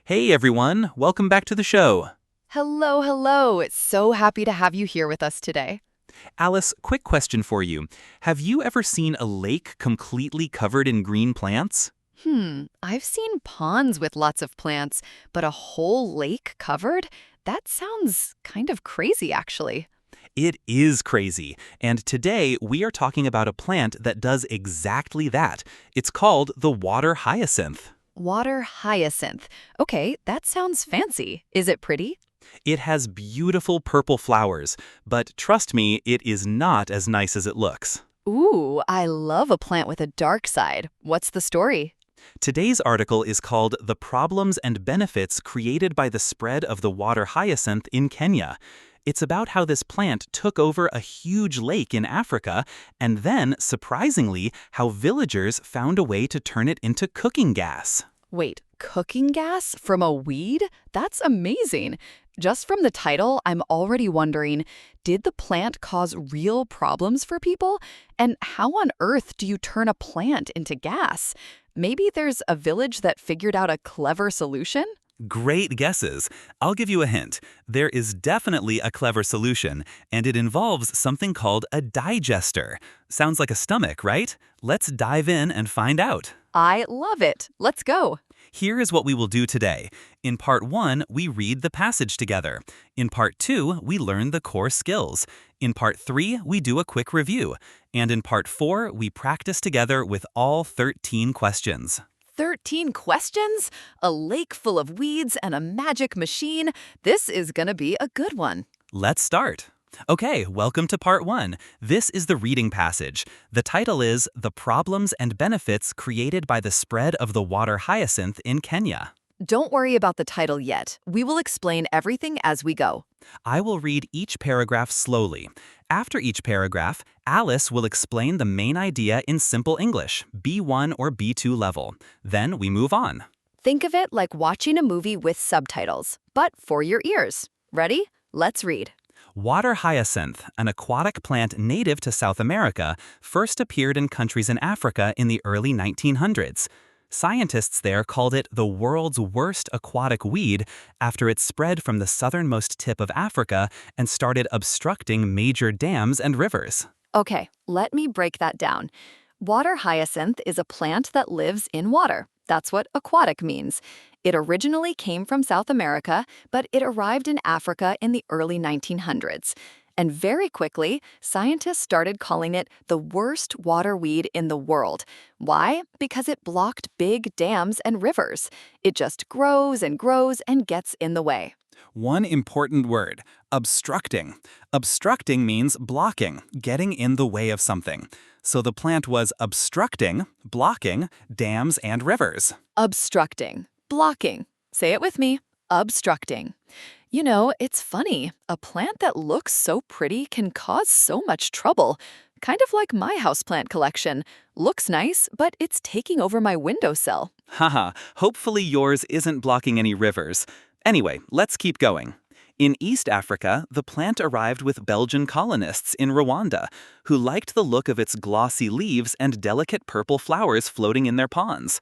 Hey everyone, welcome back to the show. Hello, hello. So happy to have you here with us today. Alice, quick question for you. Have you ever seen a lake completely covered in green plants? I've seen ponds with lots of plants, but a whole lake covered? That sounds kind of crazy, actually. It is crazy, and today we are talking about a plant that does exactly that. It's called the water hyacinth. Water hyacinth. Okay, that sounds fancy. Is it pretty? It has beautiful purple flowers, but trust me, it is not as nice as it looks. Ooh, I love a plant with a dark side. What's the story? Today's article is called The Problems and Benefits Created by the Spread of the Water Hyacinth in Kenya. It's about how this plant took over a huge lake in Africa, and then, surprisingly, how villagers found a way to turn it into cooking gas. Wait, cooking gas from a weed? That's amazing. Just from the title, I'm already wondering, did the plant cause real problems for people? And how on earth do you turn a plant into gas? Maybe there's a village that figured out a clever solution? Great guesses. I'll give you a hint. There is definitely a clever solution, and it involves something called a digester. Sounds like a stomach, right? Let's dive in and find out. I love it. Let's go. Here is what we will do today. In Part 1, we read the passage together. In Part 2, we learn the core skills. In Part 3, we do a quick review. And in Part 4, we practice together with all 13 questions. 13 questions? A lake full of weeds and a magic machine? This is gonna be a good one. Let's start. Okay, welcome to Part 1. This is the reading passage. The title is The Problems and Benefits Created by the Spread of the Water Hyacinth in Kenya. Don't worry about the title yet. We will explain everything as we go. I will read each paragraph slowly. After each paragraph, Alice will explain the main idea in simple English, B1 or B2 level. Then we move on. Think of it like watching a movie with subtitles, but for your ears. Ready? Let's read. Water hyacinth, an aquatic plant native to South America, first appeared in countries in Africa in the early 1900s. Scientists there called it the world's worst aquatic weed after it spread from the southernmost tip of Africa and started obstructing major dams and rivers. Okay, let me break that down. Water hyacinth is a plant that lives in water. That's what aquatic means. It originally came from South America, but it arrived in Africa in the early 1900s. And very quickly, scientists started calling it the worst water weed in the world. Why? Because it blocked big dams and rivers. It just grows and gets in the way. One important word, obstructing. Obstructing means blocking, getting in the way of something. So the plant was obstructing, blocking, dams and rivers. Obstructing, blocking. Say it with me. Obstructing. You know, it's funny. A plant that looks so pretty can cause so much trouble. Kind of like my houseplant collection. Looks nice, but it's taking over my windowsill. Haha, hopefully yours isn't blocking any rivers. Anyway, let's keep going. In East Africa, the plant arrived with Belgian colonists in Rwanda, who liked the look of its glossy leaves and delicate purple flowers floating in their ponds.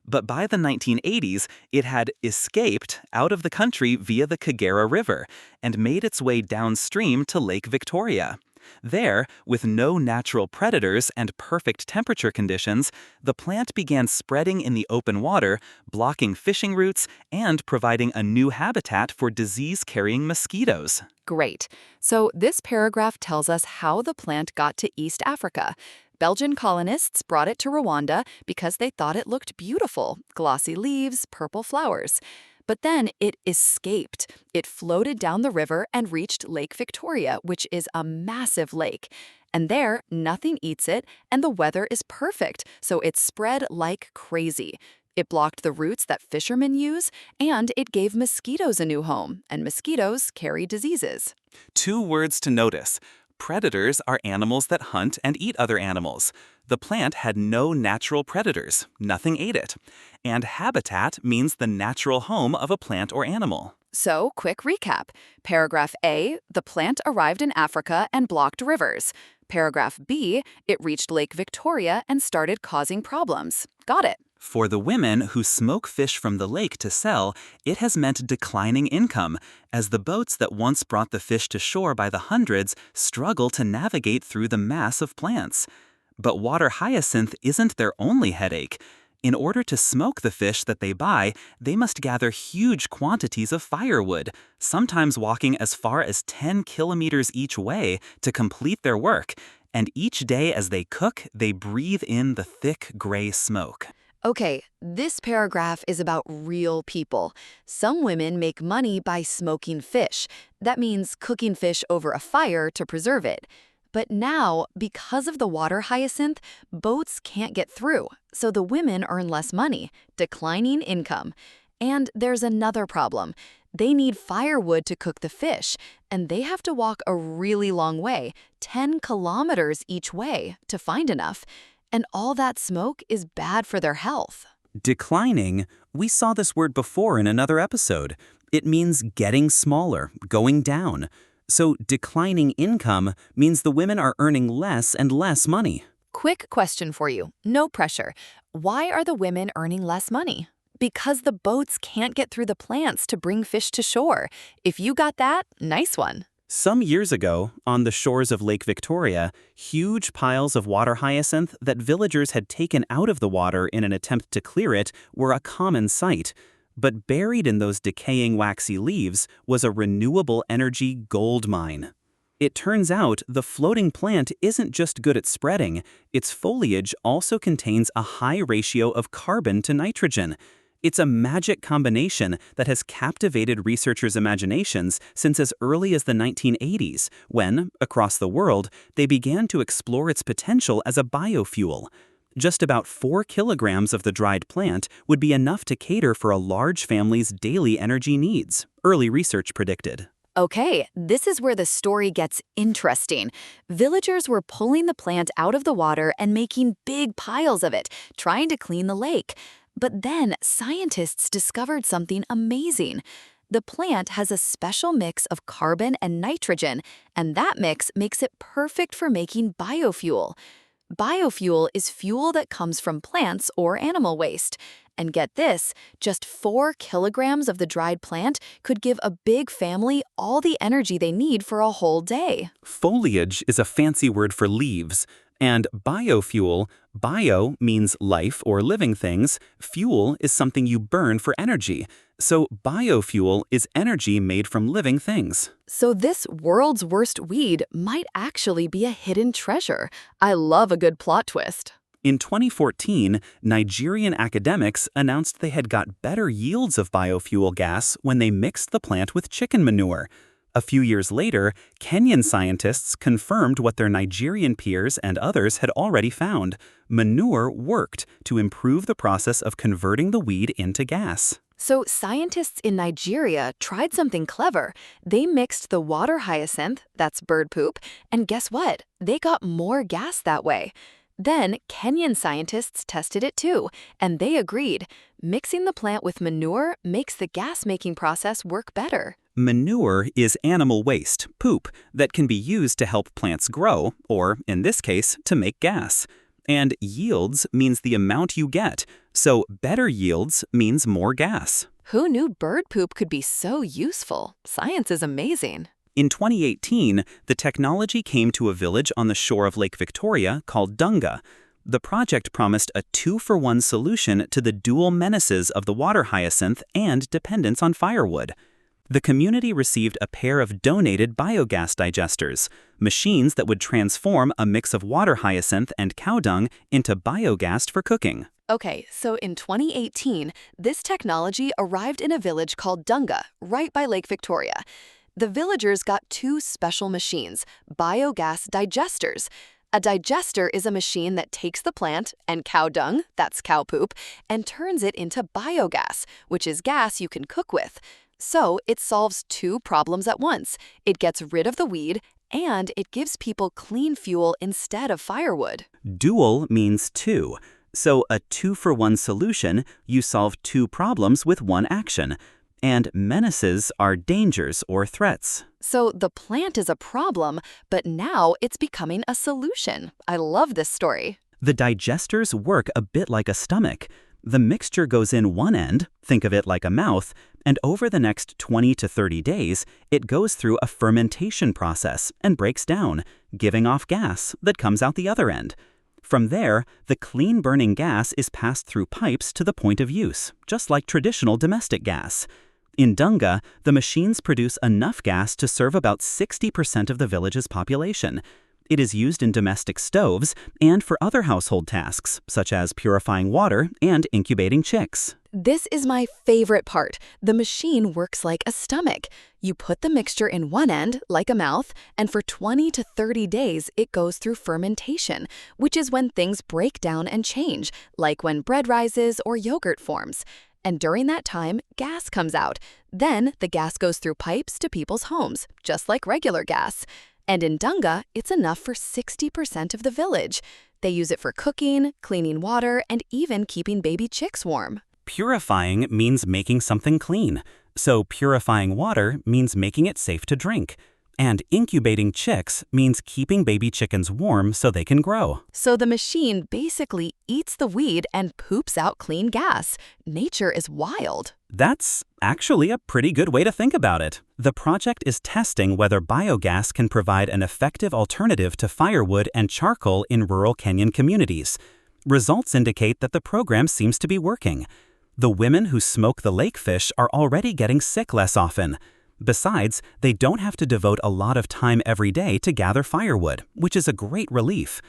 But by the 1980s, it had escaped out of the country via the Kagera River and made its way downstream to Lake Victoria. There, with no natural predators and perfect temperature conditions, the plant began spreading in the open water, blocking fishing routes and providing a new habitat for disease-carrying mosquitoes. Great. So this paragraph tells us how the plant got to East Africa. Belgian colonists brought it to Rwanda because they thought it looked beautiful, glossy leaves, purple flowers. But then it escaped. It floated down the river and reached Lake Victoria, which is a massive lake. And there, nothing eats it, and the weather is perfect, so it spread like crazy. It blocked the routes that fishermen use, and it gave mosquitoes a new home, and mosquitoes carry diseases. 2 words to notice. Predators are animals that hunt and eat other animals. The plant had no natural predators. Nothing ate it. And habitat means the natural home of a plant or animal. So, quick recap. Paragraph A, the plant arrived in Africa and blocked rivers. Paragraph B, it reached Lake Victoria and started causing problems. Got it. For the women who smoke fish from the lake to sell, it has meant declining income, as the boats that once brought the fish to shore by the hundreds struggle to navigate through the mass of plants. But water hyacinth isn't their only headache. In order to smoke the fish that they buy, they must gather huge quantities of firewood, sometimes walking as far as 10 kilometers each way to complete their work. And each day as they cook, they breathe in the thick gray smoke. Okay, this paragraph is about real people. Some women make money by smoking fish. That means cooking fish over a fire to preserve it. But now, because of the water hyacinth, boats can't get through, so the women earn less money, declining income. And there's another problem. They need firewood to cook the fish, and they have to walk a really long way, 10 kilometers each way, to find enough. And all that smoke is bad for their health. Declining, we saw this word before in another episode. It means getting smaller, going down. So declining income means the women are earning less and less money. Quick question for you, no pressure. Why are the women earning less money? Because the boats can't get through the plants to bring fish to shore. If you got that, nice one. Some years ago, on the shores of Lake Victoria, huge piles of water hyacinth that villagers had taken out of the water in an attempt to clear it were a common sight. But buried in those decaying waxy leaves was a renewable energy gold mine. It turns out the floating plant isn't just good at spreading, its foliage also contains a high ratio of carbon to nitrogen. It's a magic combination that has captivated researchers' imaginations since as early as the 1980s, when, across the world, they began to explore its potential as a biofuel. Just about 4 kilograms of the dried plant would be enough to cater for a large family's daily energy needs, early research predicted. Okay, this is where the story gets interesting. Villagers were pulling the plant out of the water and making big piles of it, trying to clean the lake. But then scientists discovered something amazing. The plant has a special mix of carbon and nitrogen, and that mix makes it perfect for making biofuel. Biofuel is fuel that comes from plants or animal waste. And get this, just 4 kilograms of the dried plant could give a big family all the energy they need for a whole day. Foliage is a fancy word for leaves. And biofuel, bio means life or living things, fuel is something you burn for energy. So biofuel is energy made from living things. So this world's worst weed might actually be a hidden treasure. I love a good plot twist. In 2014, Nigerian academics announced they had got better yields of biofuel gas when they mixed the plant with chicken manure. A few years later, Kenyan scientists confirmed what their Nigerian peers and others had already found. Manure worked to improve the process of converting the weed into gas. So scientists in Nigeria tried something clever. They mixed the water hyacinth, that's bird poop, and guess what? They got more gas that way. Then Kenyan scientists tested it too, and they agreed. Mixing the plant with manure makes the gas-making process work better. Manure is animal waste, poop, that can be used to help plants grow, or, in this case, to make gas. And yields means the amount you get, so better yields means more gas. Who knew bird poop could be so useful? Science is amazing. In 2018, the technology came to a village on the shore of Lake Victoria called Dunga. The project promised a 2-for-1 solution to the dual menaces of the water hyacinth and dependence on firewood. The community received a pair of donated biogas digesters, machines that would transform a mix of water hyacinth and cow dung into biogas for cooking. Okay, so in 2018, this technology arrived in a village called Dunga, right by Lake Victoria. The villagers got 2 special machines, biogas digesters. A digester is a machine that takes the plant and cow dung, that's cow poop, and turns it into biogas, which is gas you can cook with. So it solves 2 problems at once. It gets rid of the weed, and it gives people clean fuel instead of firewood. Dual means 2. So a 2-for-1 solution, you solve 2 problems with 1 action. And menaces are dangers or threats. So the plant is a problem, but now it's becoming a solution. I love this story. The digesters work a bit like a stomach. The mixture goes in one end, think of it like a mouth, and over the next 20 to 30 days, it goes through a fermentation process and breaks down, giving off gas that comes out the other end. From there, the clean-burning gas is passed through pipes to the point of use, just like traditional domestic gas. In Dunga, the machines produce enough gas to serve about 60% of the village's population. It is used in domestic stoves and for other household tasks, such as purifying water and incubating chicks. This is my favorite part. The machine works like a stomach. You put the mixture in one end, like a mouth, and for 20 to 30 days it goes through fermentation, which is when things break down and change, like when bread rises or yogurt forms. And during that time, gas comes out. Then the gas goes through pipes to people's homes, just like regular gas. And in Dunga, it's enough for 60% of the village. They use it for cooking, cleaning water, and even keeping baby chicks warm. Purifying means making something clean. So purifying water means making it safe to drink. And incubating chicks means keeping baby chickens warm so they can grow. So the machine basically eats the weed and poops out clean gas. Nature is wild. That's actually a pretty good way to think about it. The project is testing whether biogas can provide an effective alternative to firewood and charcoal in rural Kenyan communities. Results indicate that the program seems to be working. The women who smoke the lake fish are already getting sick less often. Besides, they don't have to devote a lot of time every day to gather firewood, which is a great relief.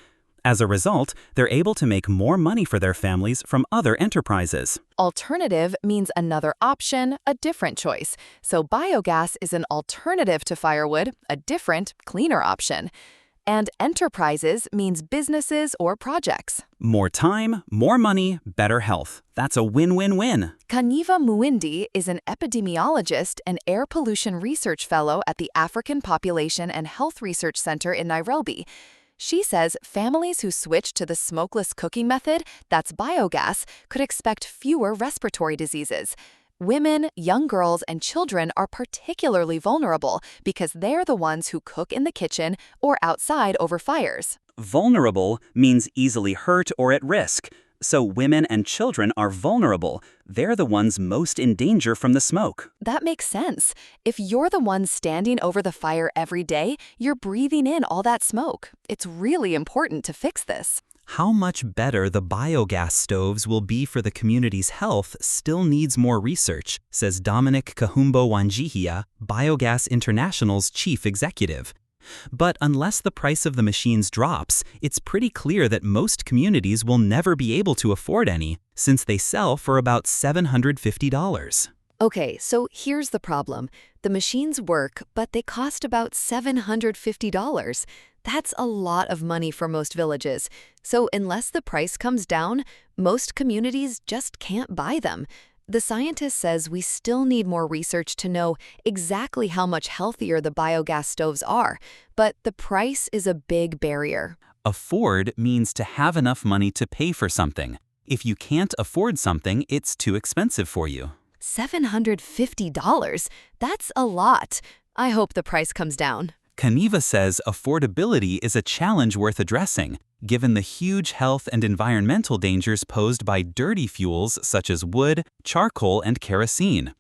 As a result, they're able to make more money for their families from other enterprises. Alternative means another option, a different choice. So biogas is an alternative to firewood, a different, cleaner option. And enterprises means businesses or projects. More time, more money, better health. That's a win-win-win. Kaniva Muindi is an epidemiologist and air pollution research fellow at the African Population and Health Research Center in Nairobi. She says families who switch to the smokeless cooking method, that's biogas, could expect fewer respiratory diseases. Women, young girls, and children are particularly vulnerable because they're the ones who cook in the kitchen or outside over fires. Vulnerable means easily hurt or at risk. So women and children are vulnerable. They're the ones most in danger from the smoke. That makes sense. If you're the one standing over the fire every day, you're breathing in all that smoke. It's really important to fix this. How much better the biogas stoves will be for the community's health still needs more research, says Dominic Kahumbo Wanjihia, Biogas International's chief executive. But unless the price of the machines drops, it's pretty clear that most communities will never be able to afford any, since they sell for about $750. Okay, so here's the problem. The machines work, but they cost about $750. That's a lot of money for most villages. So unless the price comes down, most communities just can't buy them. The scientist says we still need more research to know exactly how much healthier the biogas stoves are, but the price is a big barrier. Afford means to have enough money to pay for something. If you can't afford something, it's too expensive for you. $750? That's a lot. I hope the price comes down. Kaniva says affordability is a challenge worth addressing, given the huge health and environmental dangers posed by dirty fuels such as wood, charcoal, and kerosene.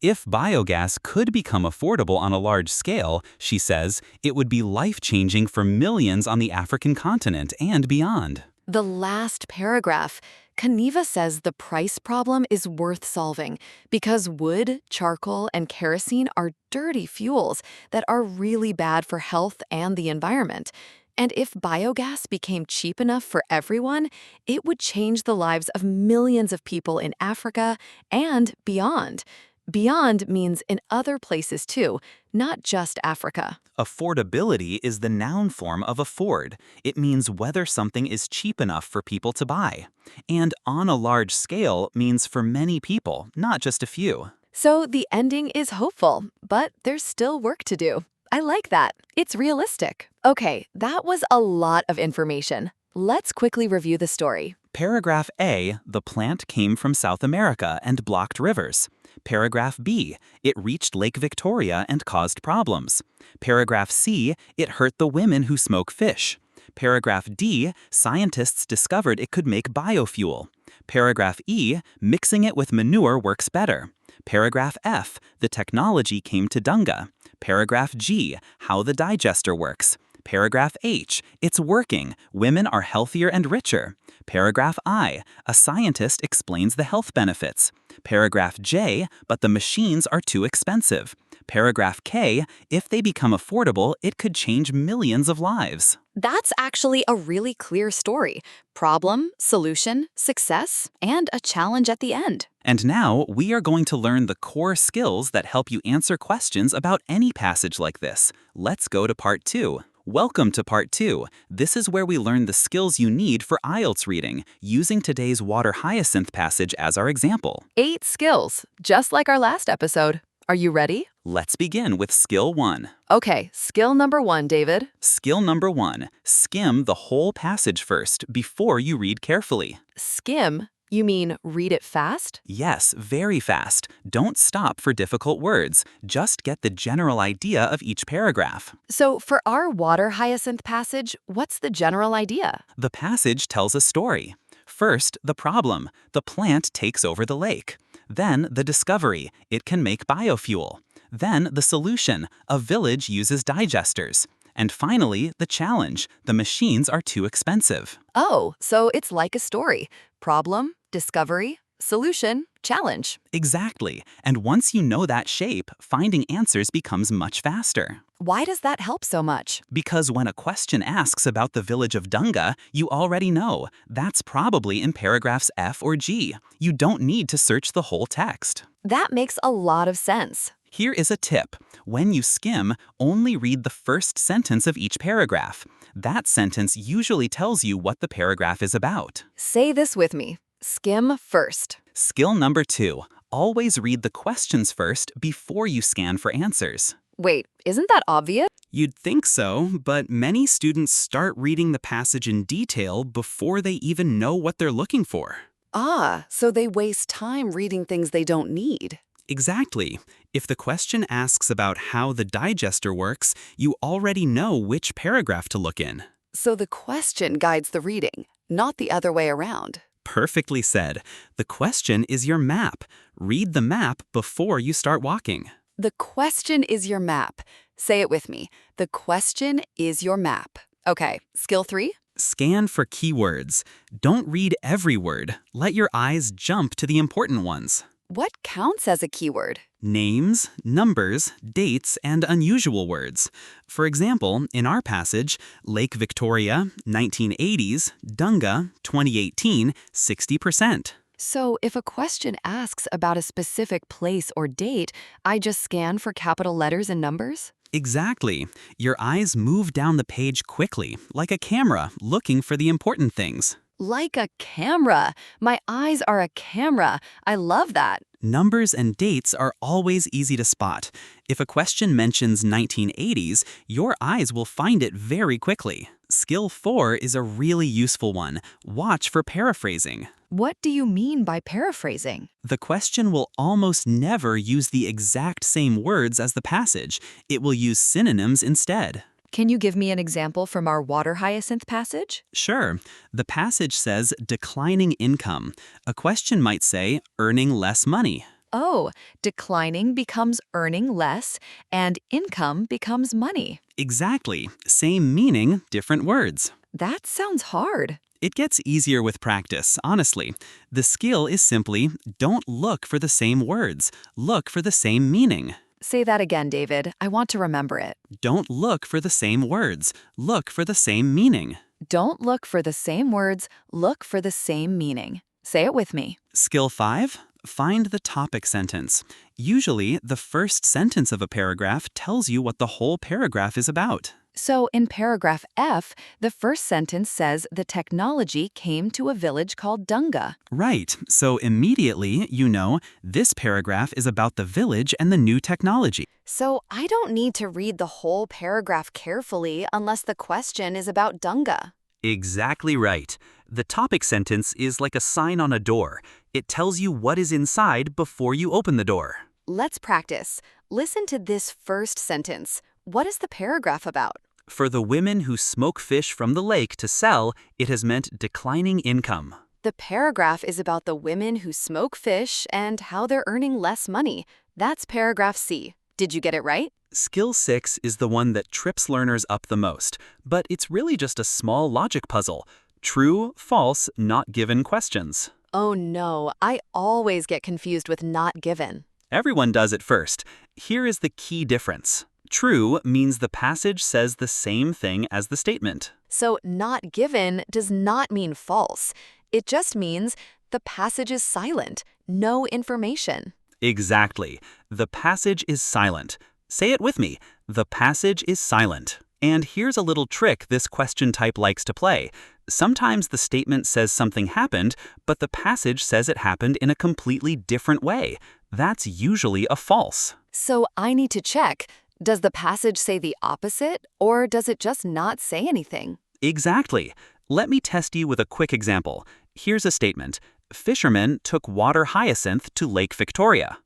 If biogas could become affordable on a large scale, she says, it would be life-changing for millions on the African continent and beyond. The last paragraph. Kaniva says the price problem is worth solving because wood, charcoal, and kerosene are dirty fuels that are really bad for health and the environment. And if biogas became cheap enough for everyone, it would change the lives of millions of people in Africa and beyond. Beyond means in other places too, not just Africa. Affordability is the noun form of afford. It means whether something is cheap enough for people to buy. And on a large scale means for many people, not just a few. So the ending is hopeful, but there's still work to do. I like that. It's realistic. Okay, that was a lot of information. Let's quickly review the story. Paragraph A, the plant came from South America and blocked rivers. Paragraph B, it reached Lake Victoria and caused problems. Paragraph C, it hurt the women who smoke fish. Paragraph D, scientists discovered it could make biofuel. Paragraph E, mixing it with manure works better. Paragraph F, the technology came to Dunga. Paragraph G, how the digester works. Paragraph H, it's working. Women are healthier and richer. Paragraph I, a scientist explains the health benefits. Paragraph J, but the machines are too expensive. Paragraph K, if they become affordable, it could change millions of lives. That's actually a really clear story. Problem, solution, success, and a challenge at the end. And now, we are going to learn the core skills that help you answer questions about any passage like this. Let's go to Part 2. Welcome to Part 2. This is where we learn the skills you need for IELTS reading, using today's water hyacinth passage as our example. 8 skills, just like our last episode. Are you ready? Let's begin with Skill 1. Okay, skill number 1, David. Skill number 1. Skim the whole passage first before you read carefully. Skim? You mean read it fast? Yes, very fast. Don't stop for difficult words. Just get the general idea of each paragraph. So for our water hyacinth passage, what's the general idea? The passage tells a story. First, the problem. The plant takes over the lake. Then, the discovery. It can make biofuel. Then, the solution. A village uses digesters. And finally, the challenge. The machines are too expensive. Oh, so it's like a story. Problem, discovery, solution, challenge. Exactly. And once you know that shape, finding answers becomes much faster. Why does that help so much? Because when a question asks about the village of Dunga, you already know. That's probably in paragraphs F or G. You don't need to search the whole text. That makes a lot of sense. Here is a tip. When you skim, only read the first sentence of each paragraph. That sentence usually tells you what the paragraph is about. Say this with me. Skim first. Skill number 2. Always read the questions first before you scan for answers. Wait, isn't that obvious? You'd think so, but many students start reading the passage in detail before they even know what they're looking for. Ah, so they waste time reading things they don't need. Exactly. If the question asks about how the digester works, you already know which paragraph to look in. So the question guides the reading, not the other way around. Perfectly said. The question is your map. Read the map before you start walking. The question is your map. Say it with me. The question is your map. Okay, skill 3? Scan for keywords. Don't read every word. Let your eyes jump to the important ones. What counts as a keyword? Names, numbers, dates, and unusual words. For example, in our passage, Lake Victoria, 1980s, Dunga, 2018, 60%. So if a question asks about a specific place or date, I just scan for capital letters and numbers? Exactly. Your eyes move down the page quickly, like a camera, looking for the important things. Like a camera. My eyes are a camera. I love that. Numbers and dates are always easy to spot. If a question mentions 1980s, your eyes will find it very quickly. Skill 4 is a really useful one. Watch for paraphrasing. What do you mean by paraphrasing? The question will almost never use the exact same words as the passage. It will use synonyms instead. Can you give me an example from our water hyacinth passage? Sure. The passage says declining income. A question might say earning less money. Oh, declining becomes earning less, and income becomes money. Exactly. Same meaning, different words. That sounds hard. It gets easier with practice, honestly. The skill is simply don't look for the same words. Look for the same meaning. Say that again, David. I want to remember it. Don't look for the same words. Look for the same meaning. Don't look for the same words. Look for the same meaning. Say it with me. Skill 5. Find the topic sentence. Usually, the first sentence of a paragraph tells you what the whole paragraph is about. So in paragraph F, the first sentence says the technology came to a village called Dunga. Right. So immediately, you know, this paragraph is about the village and the new technology. So I don't need to read the whole paragraph carefully unless the question is about Dunga. Exactly right. The topic sentence is like a sign on a door. It tells you what is inside before you open the door. Let's practice. Listen to this first sentence. What is the paragraph about? For the women who smoke fish from the lake to sell, it has meant declining income. The paragraph is about the women who smoke fish and how they're earning less money. That's paragraph C. Did you get it right? Skill 6 is the one that trips learners up the most, but it's really just a small logic puzzle. True, false, not given questions. Oh no, I always get confused with not given. Everyone does at first. Here is the key difference. True means the passage says the same thing as the statement. So not given does not mean false. It just means the passage is silent, no information. Exactly. The passage is silent. Say it with me. The passage is silent. And here's a little trick this question type likes to play. Sometimes the statement says something happened, but the passage says it happened in a completely different way. That's usually a false. So I need to check. Does the passage say the opposite, or does it just not say anything? Exactly. Let me test you with a quick example. Here's a statement. Fishermen took water hyacinth to Lake Victoria.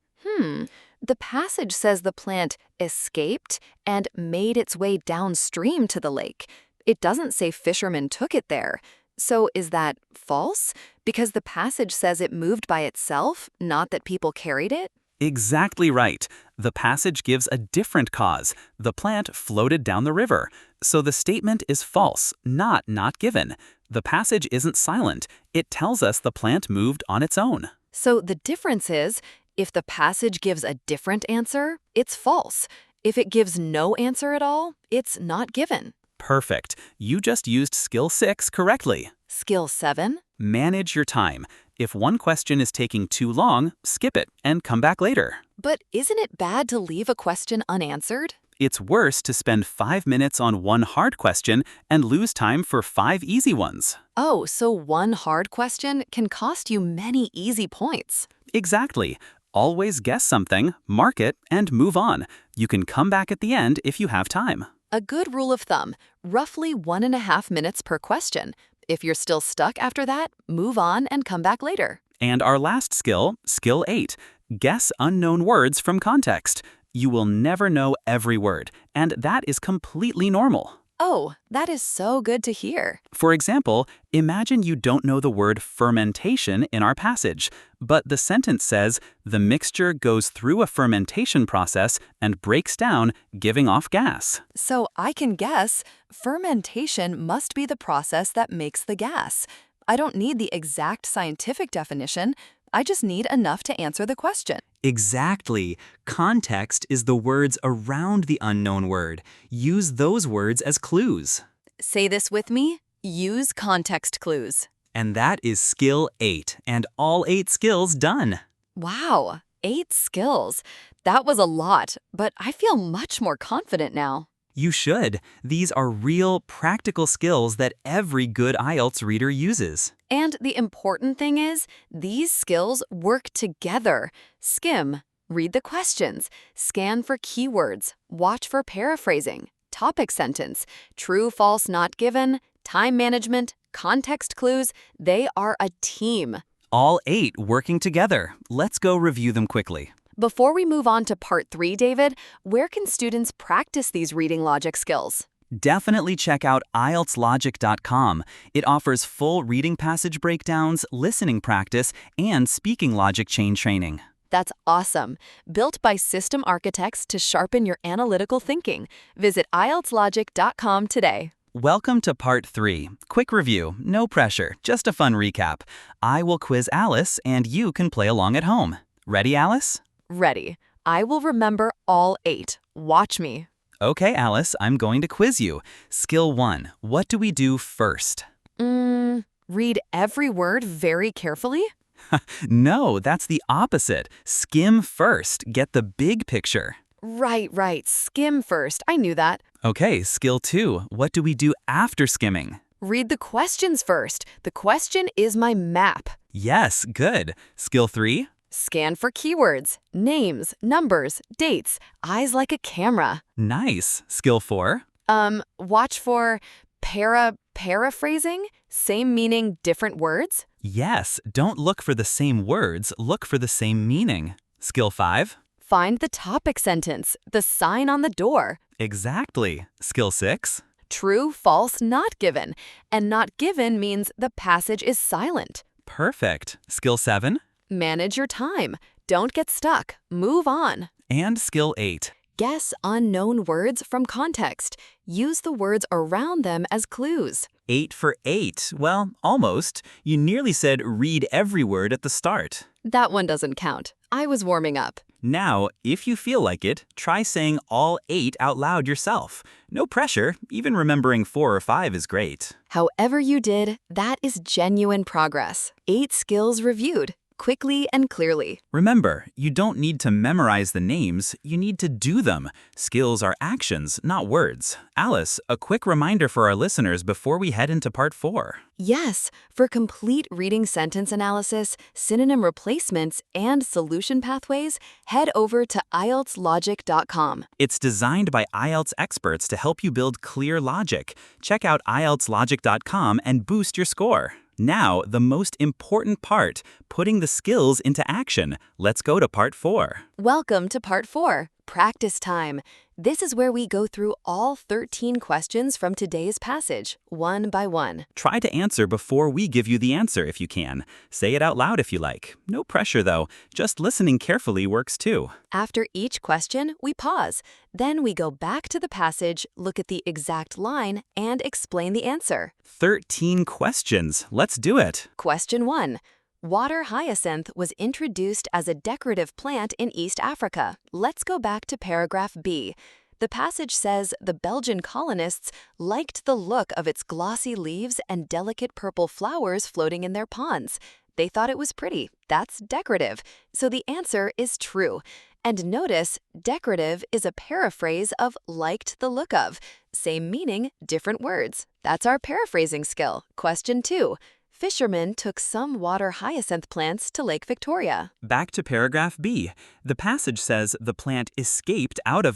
The passage says the plant escaped and made its way downstream to the lake. It doesn't say fishermen took it there. So is that false? Because the passage says it moved by itself, not that people carried it? Exactly right. The passage gives a different cause. The plant floated down the river. So the statement is false, not given. The passage isn't silent. It tells us the plant moved on its own. So the difference is, if the passage gives a different answer, it's false. If it gives no answer at all, it's not given. Perfect. You just used skill 6 correctly. Skill 7? Manage your time. If one question is taking too long, skip it and come back later. But isn't it bad to leave a question unanswered? It's worse to spend 5 minutes on one hard question and lose time for 5 easy ones. Oh, so one hard question can cost you many easy points. Exactly. Always guess something, mark it, and move on. You can come back at the end if you have time. A good rule of thumb, roughly 1.5 minutes per question. If you're still stuck after that, move on and come back later. And our last skill, skill 8, guess unknown words from context. You will never know every word, and that is completely normal. Oh, that is so good to hear. For example, imagine you don't know the word fermentation in our passage, but the sentence says, the mixture goes through a fermentation process and breaks down, giving off gas. So I can guess fermentation must be the process that makes the gas. I don't need the exact scientific definition. I just need enough to answer the question. Exactly. Context is the words around the unknown word. Use those words as clues. Say this with me. Use context clues. And that is skill 8, and all 8 skills done. Wow, 8 skills. That was a lot, but I feel much more confident now. You should. These are real, practical skills that every good IELTS reader uses. And the important thing is, these skills work together. Skim, read the questions, scan for keywords, watch for paraphrasing, topic sentence, true, false, not given, time management, context clues. They are a team. All 8 working together. Let's go review them quickly. Before we move on to part 3, David, where can students practice these reading logic skills? Definitely check out IELTSlogic.com. It offers full reading passage breakdowns, listening practice, and speaking logic chain training. That's awesome. Built by system architects to sharpen your analytical thinking. Visit IELTSlogic.com today. Welcome to part 3. Quick review, no pressure, just a fun recap. I will quiz Alice, and you can play along at home. Ready, Alice? Ready. I will remember all 8. Watch me. Okay, Alice, I'm going to quiz you. Skill 1. What do we do first? Read every word very carefully? No, that's the opposite. Skim first. Get the big picture. Right. Skim first. I knew that. Okay, skill 2. What do we do after skimming? Read the questions first. The question is my map. Yes, good. Skill 3? Scan for keywords, names, numbers, dates, eyes like a camera. Nice. Skill 4? Watch for paraphrasing, same meaning, different words. Yes, don't look for the same words, look for the same meaning. Skill 5? Find the topic sentence, the sign on the door. Exactly. Skill 6? True, false, not given. And not given means the passage is silent. Perfect. Skill 7? Manage your time. Don't get stuck. Move on. And skill 8. Guess unknown words from context. Use the words around them as clues. 8 for 8. Well, almost. You nearly said read every word at the start. That one doesn't count. I was warming up. Now, if you feel like it, try saying all 8 out loud yourself. No pressure, even remembering 4 or 5 is great. However you did, that is genuine progress. 8 skills reviewed, quickly and clearly. Remember, you don't need to memorize the names, you need to do them. Skills are actions, not words. Alice, a quick reminder for our listeners before we head into part 4. Yes, for complete reading sentence analysis, synonym replacements, and solution pathways, head over to IELTSlogic.com. It's designed by IELTS experts to help you build clear logic. Check out IELTSlogic.com and boost your score. Now, the most important part, putting the skills into action. Let's go to part 4. Welcome to part 4, practice time. This is where we go through all 13 questions from today's passage, one by one. Try to answer before we give you the answer if you can. Say it out loud if you like. No pressure though, just listening carefully works too. After each question, we pause. Then we go back to the passage, look at the exact line, and explain the answer. 13 questions. Let's do it. Question 1. Water hyacinth was introduced as a decorative plant in East Africa. Let's go back to paragraph B. The passage says the Belgian colonists liked the look of its glossy leaves and delicate purple flowers floating in their ponds. They thought it was pretty. That's decorative. So the answer is true. And notice, decorative is a paraphrase of liked the look of. Same meaning, different words. That's our paraphrasing skill. Question 2. Fishermen took some water hyacinth plants to Lake Victoria. Back to paragraph B. The passage says the plant escaped out of